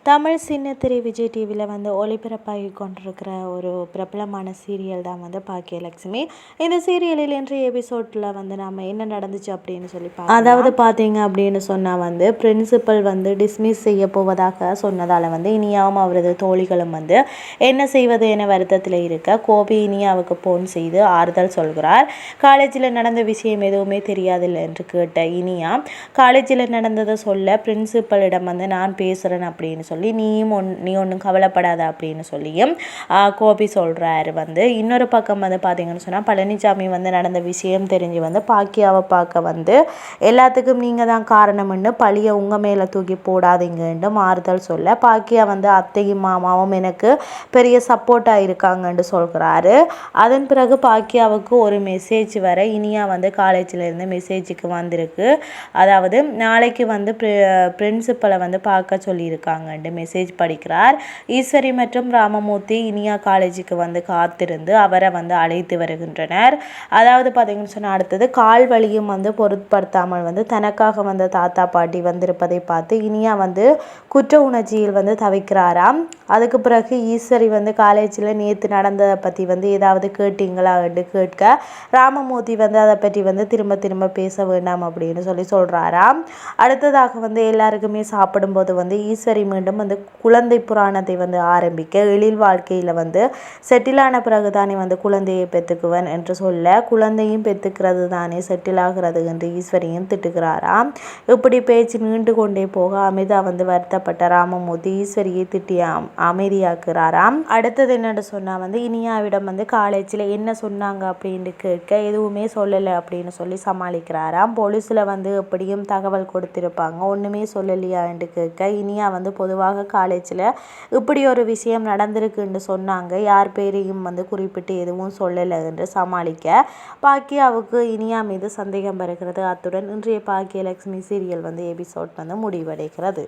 தமிழ் சின்னத்திரை விஜய் டிவியில் வந்து ஒளிபரப்பாகி கொண்டிருக்கிற ஒரு பிரபலமான சீரியல் தான் வந்து பாக்கியலட்சுமி. இந்த சீரியலில் இன்றைய எபிசோடில் வந்து நம்ம என்ன நடந்துச்சு அப்படின்னு சொல்லி அதாவது பார்த்தீங்க அப்படின்னு சொன்னால் வந்து பிரின்சிபல் வந்து டிஸ்மிஸ் செய்ய போவதாக சொன்னதால் வந்து இனியாவும் அவரது தோழிகளும் வந்து என்ன செய்வது என வருத்தத்தில் இருக்க கோபி இனியாவுக்கு போன் செய்து ஆறுதல் சொல்கிறார். காலேஜில் நடந்த விஷயம் எதுவுமே தெரியாதில்லை என்று கேட்ட இனியா காலேஜில் நடந்ததை சொல்ல பிரின்சிபலிடம் வந்து நான் பேசுகிறேன் அப்படின்னு சொல்லி நீ ஒன்றும் கவலைப்படாத அப்படின்னு சொல்லியும் கோபி சொல்கிறாரு. வந்து இன்னொரு பக்கம் வந்து பார்த்தீங்கன்னு சொன்னால் பழனிசாமி வந்து நடந்த விஷயம் தெரிஞ்சு வந்து பாக்கியாவை பார்க்க வந்து எல்லாத்துக்கும் நீங்கள் தான் காரணம்னு பழியை உங்கள் மேலே தூக்கி போடாதீங்கன்னு ஆறுதல் சொல்ல பாக்கியா வந்து அத்தையும் மாமாவும் எனக்கு பெரிய சப்போர்ட்டாக இருக்காங்கன்னு சொல்கிறாரு. அதன் பிறகு பாக்கியாவுக்கு ஒரு மெசேஜ் வர இனியா வந்து காலேஜிலேருந்து மெசேஜுக்கு வந்திருக்கு. அதாவது நாளைக்கு வந்து பிரின்சிபலை வந்து பார்க்க சொல்லியிருக்காங்கன்னு மெசேஜ் படிக்கிறார். ஈஸ்வரி மற்றும் ராமமூர்த்தி இனியா காலேஜுக்கு வந்து காத்திருந்து அவரை வந்து அழைத்து வருகின்றனர். அதாவது பார்த்தீங்கன்னு சொன்னால் அடுத்தது கால் வலியும் வந்து பொருட்படுத்தாமல் வந்து தனக்காக வந்த தாத்தா பாட்டி வந்திருப்பதை பார்த்து இனியா வந்து குற்ற உணர்ச்சியில் வந்து தவிக்கிறாராம். அதுக்கு பிறகு ஈஸ்வரி வந்து காலேஜில் நேற்று நடந்ததை பற்றி வந்து ஏதாவது கேட்டீங்களா என்று கேட்க ராமமூர்த்தி வந்து அதை பற்றி வந்து திரும்ப திரும்ப பேச வேண்டாம் அப்படின்னு சொல்கிறாராம். அடுத்ததாக வந்து எல்லாருக்குமே சாப்பிடும்போது வந்து ஈஸ்வரி மீண்டும் வந்து குழந்தை புராணத்தை வந்து ஆரம்பிக்க எழில் வாழ்க்கையில் வந்து செட்டிலான பிறகு தானே வந்து குழந்தையை பெற்றுக்குவன் என்று சொல்ல குழந்தையும் பெற்றுக்கிறது தானே செட்டில் ஆகிறது என்று ஈஸ்வரியும் திட்டுகிறாராம். இப்படி பேச்சு நீண்டு கொண்டே போக அமிதா வந்து வருத்தப்பட்ட ராமமூர்த்தி ஈஸ்வரியை திட்டி அமைதியாக்குறாராம். அடுத்தது என்னென்னு சொன்னால் வந்து இனியாவிடம் வந்து காலேஜில் என்ன சொன்னாங்க அப்படின்னு கேட்க எதுவுமே சொல்லலை அப்படின்னு சொல்லி சமாளிக்கிறாராம். போலீஸில் வந்து எப்படியும் தகவல் கொடுத்திருப்பாங்க ஒன்றுமே சொல்லலையா என்று கேட்க இனியா வந்து பொதுவாக காலேஜில் இப்படி ஒரு விஷயம் நடந்திருக்குன்னு சொன்னாங்க யார் பேரையும் வந்து குறிப்பிட்டு எதுவும் சொல்லலை என்று சமாளிக்க பாக்கியாவுக்கு இனியா மீது சந்தேகம் வருகிறது. அத்துடன் இன்றைய பாக்கியலட்சுமி சீரியல் வந்து எபிசோட் வந்து முடிவடைகிறது.